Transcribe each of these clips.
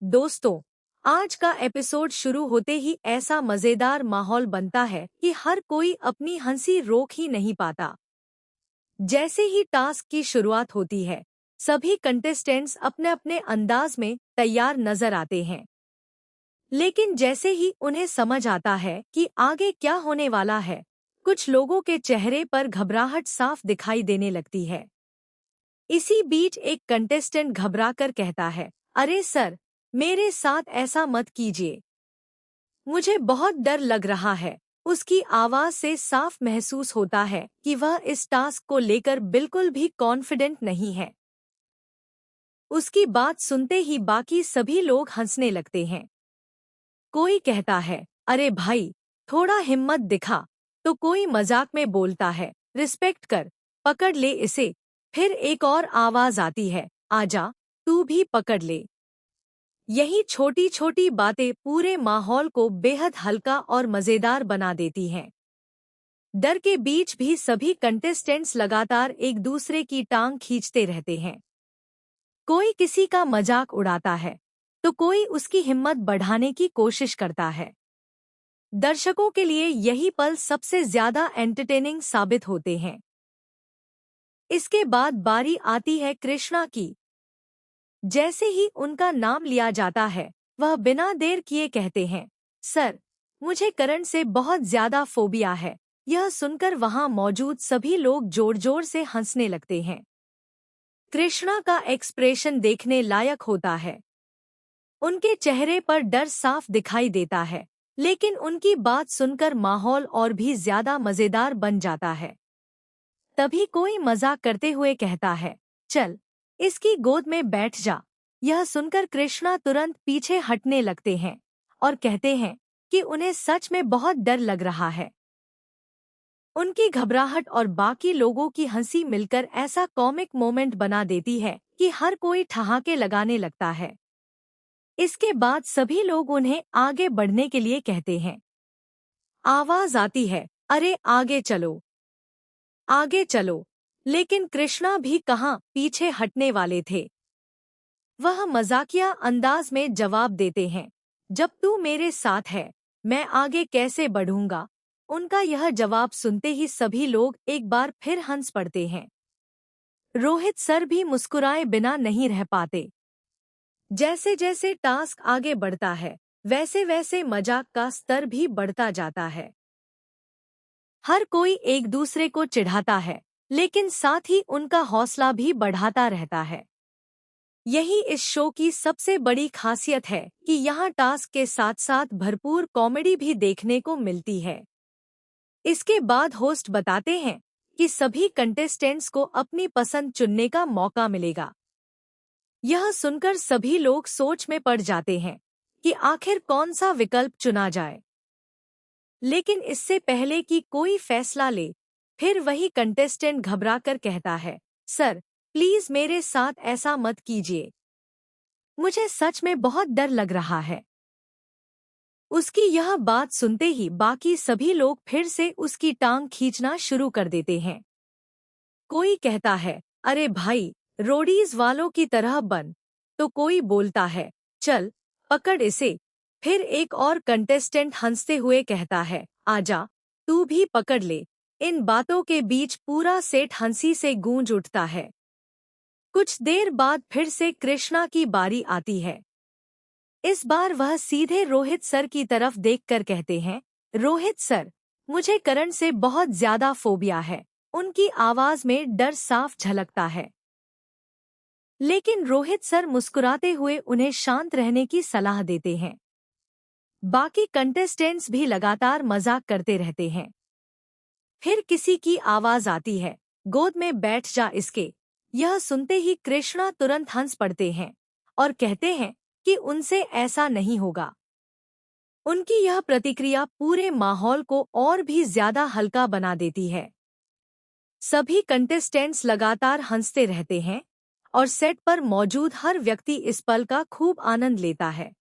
दोस्तों, आज का एपिसोड शुरू होते ही ऐसा मजेदार माहौल बनता है कि हर कोई अपनी हंसी रोक ही नहीं पाता। जैसे ही टास्क की शुरुआत होती है, सभी कंटेस्टेंट्स अपने अपने अंदाज में तैयार नजर आते हैं। लेकिन जैसे ही उन्हें समझ आता है कि आगे क्या होने वाला है, कुछ लोगों के चेहरे पर घबराहट साफ दिखाई देने लगती है। इसी बीच एक कंटेस्टेंट घबराकर कहता है, अरे सर, मेरे साथ ऐसा मत कीजिए। मुझे बहुत डर लग रहा है। उसकी आवाज से साफ महसूस होता है कि वह इस टास्क को लेकर बिल्कुल भी कॉन्फिडेंट नहीं है। उसकी बात सुनते ही बाकी सभी लोग हंसने लगते हैं। कोई कहता है, अरे भाई, थोड़ा हिम्मत दिखा। तो कोई मजाक में बोलता है, रिस्पेक्ट कर, पकड़ ले इसे। फिर एक और आवाज आती है, आजा, तू भी पकड़ ले। यही छोटी छोटी बातें पूरे माहौल को बेहद हल्का और मजेदार बना देती हैं। डर के बीच भी सभी कंटेस्टेंट्स लगातार एक दूसरे की टांग खींचते रहते हैं। कोई किसी का मजाक उड़ाता है, तो कोई उसकी हिम्मत बढ़ाने की कोशिश करता है। दर्शकों के लिए यही पल सबसे ज्यादा एंटरटेनिंग साबित होते हैं। इसके बाद बारी आती है कृष्णा की। जैसे ही उनका नाम लिया जाता है, वह बिना देर किए कहते हैं, सर, मुझे करंट से बहुत ज्यादा फोबिया है। यह सुनकर वहां मौजूद सभी लोग जोर जोर से हंसने लगते हैं। कृष्णा का एक्सप्रेशन देखने लायक होता है। उनके चेहरे पर डर साफ दिखाई देता है, लेकिन उनकी बात सुनकर माहौल और भी ज्यादा मजेदार बन जाता है। तभी कोई मजाक करते हुए कहता है, चल, इसकी गोद में बैठ जा। यह सुनकर कृष्णा तुरंत पीछे हटने लगते हैं और कहते हैं कि उन्हें सच में बहुत डर लग रहा है। उनकी घबराहट और बाकी लोगों की हंसी मिलकर ऐसा कॉमिक मोमेंट बना देती है कि हर कोई ठहाके लगाने लगता है। इसके बाद सभी लोग उन्हें आगे बढ़ने के लिए कहते हैं। आवाज आती है, अरे आगे चलो, आगे चलो। लेकिन कृष्णा भी कहाँ पीछे हटने वाले थे। वह मजाकिया अंदाज में जवाब देते हैं, जब तू मेरे साथ है, मैं आगे कैसे बढ़ूंगा। उनका यह जवाब सुनते ही सभी लोग एक बार फिर हंस पड़ते हैं। रोहित सर भी मुस्कुराए बिना नहीं रह पाते। जैसे जैसे टास्क आगे बढ़ता है, वैसे वैसे मजाक का स्तर भी बढ़ता जाता है। हर कोई एक दूसरे को चिढ़ाता है, लेकिन साथ ही उनका हौसला भी बढ़ाता रहता है। यही इस शो की सबसे बड़ी खासियत है कि यहाँ टास्क के साथ साथ भरपूर कॉमेडी भी देखने को मिलती है। इसके बाद होस्ट बताते हैं कि सभी कंटेस्टेंट्स को अपनी पसंद चुनने का मौका मिलेगा। यह सुनकर सभी लोग सोच में पड़ जाते हैं कि आखिर कौन सा विकल्प चुना जाए। लेकिन इससे पहले कि कोई फैसला ले, फिर वही कंटेस्टेंट घबराकर कहता है, सर, प्लीज मेरे साथ ऐसा मत कीजिए। मुझे सच में बहुत डर लग रहा है। उसकी यह बात सुनते ही बाकी सभी लोग फिर से उसकी टांग खींचना शुरू कर देते हैं। कोई कहता है, अरे भाई, रोडीज वालों की तरह बन। तो कोई बोलता है, चल, पकड़ इसे। फिर एक और कंटेस्टेंट हंसते हुए कहता है, आजा, तू भी पकड़ ले। इन बातों के बीच पूरा सेट हंसी से गूंज उठता है। कुछ देर बाद फिर से कृष्णा की बारी आती है। इस बार वह सीधे रोहित सर की तरफ देखकर कहते हैं, रोहित सर, मुझे करंट से बहुत ज्यादा फोबिया है। उनकी आवाज में डर साफ झलकता है। लेकिन रोहित सर मुस्कुराते हुए उन्हें शांत रहने की सलाह देते हैं। बाकी कंटेस्टेंट्स भी लगातार मजाक करते रहते हैं। फिर किसी की आवाज आती है, गोद में बैठ जा इसके। यह सुनते ही कृष्णा तुरंत हंस पड़ते हैं और कहते हैं कि उनसे ऐसा नहीं होगा। उनकी यह प्रतिक्रिया पूरे माहौल को और भी ज्यादा हल्का बना देती है। सभी कंटेस्टेंट्स लगातार हंसते रहते हैं और सेट पर मौजूद हर व्यक्ति इस पल का खूब आनंद लेता है।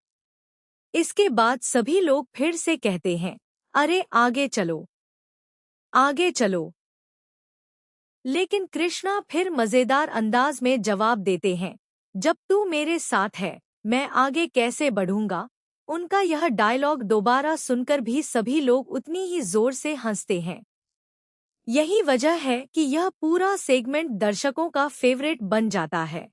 इसके बाद सभी लोग फिर से कहते हैं, अरे आगे चलो, आगे चलो। लेकिन कृष्णा फिर मजेदार अंदाज में जवाब देते हैं, जब तू मेरे साथ है, मैं आगे कैसे बढ़ूंगा। उनका यह डायलॉग दोबारा सुनकर भी सभी लोग उतनी ही जोर से हंसते हैं। यही वजह है कि यह पूरा सेगमेंट दर्शकों का फेवरेट बन जाता है।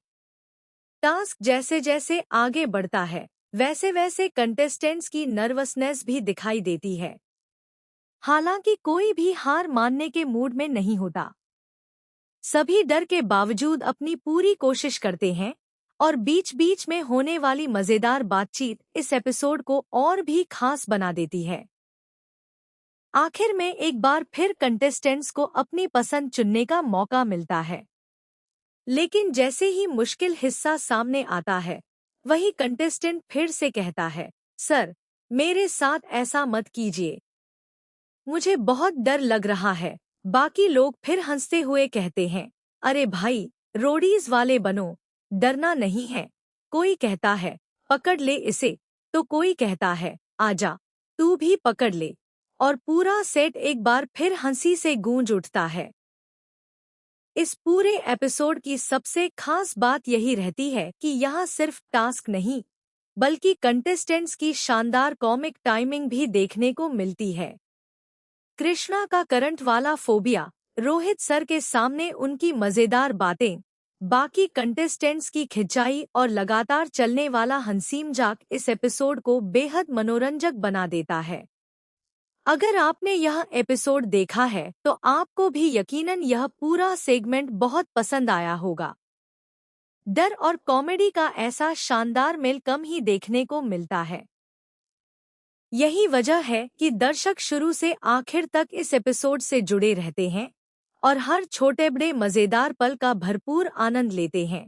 टास्क जैसे जैसे आगे बढ़ता है, वैसे वैसे कंटेस्टेंट्स की नर्वसनेस भी दिखाई देती है। हालांकि कोई भी हार मानने के मूड में नहीं होता। सभी डर के बावजूद अपनी पूरी कोशिश करते हैं और बीच बीच में होने वाली मजेदार बातचीत इस एपिसोड को और भी खास बना देती है। आखिर में एक बार फिर कंटेस्टेंट्स को अपनी पसंद चुनने का मौका मिलता है। लेकिन जैसे ही मुश्किल हिस्सा सामने आता है, वही कंटेस्टेंट फिर से कहता है, सर, मेरे साथ ऐसा मत कीजिए, मुझे बहुत डर लग रहा है। बाकी लोग फिर हंसते हुए कहते हैं, अरे भाई, रोडीज वाले बनो, डरना नहीं है। कोई कहता है, पकड़ ले इसे, तो कोई कहता है, आजा, तू भी पकड़ ले। और पूरा सेट एक बार फिर हंसी से गूंज उठता है। इस पूरे एपिसोड की सबसे खास बात यही रहती है कि यहाँ सिर्फ टास्क नहीं, बल्कि कंटेस्टेंट्स की शानदार कॉमिक टाइमिंग भी देखने को मिलती है। कृष्णा का करंट वाला फोबिया, रोहित सर के सामने उनकी मजेदार बातें, बाकी कंटेस्टेंट्स की खिंचाई और लगातार चलने वाला हंसी मजाक इस एपिसोड को बेहद मनोरंजक बना देता है। अगर आपने यह एपिसोड देखा है तो आपको भी यकीनन यह पूरा सेगमेंट बहुत पसंद आया होगा। डर और कॉमेडी का ऐसा शानदार मेल कम ही देखने को मिलता है। यही वजह है कि दर्शक शुरू से आखिर तक इस एपिसोड से जुड़े रहते हैं और हर छोटे बड़े मजेदार पल का भरपूर आनंद लेते हैं।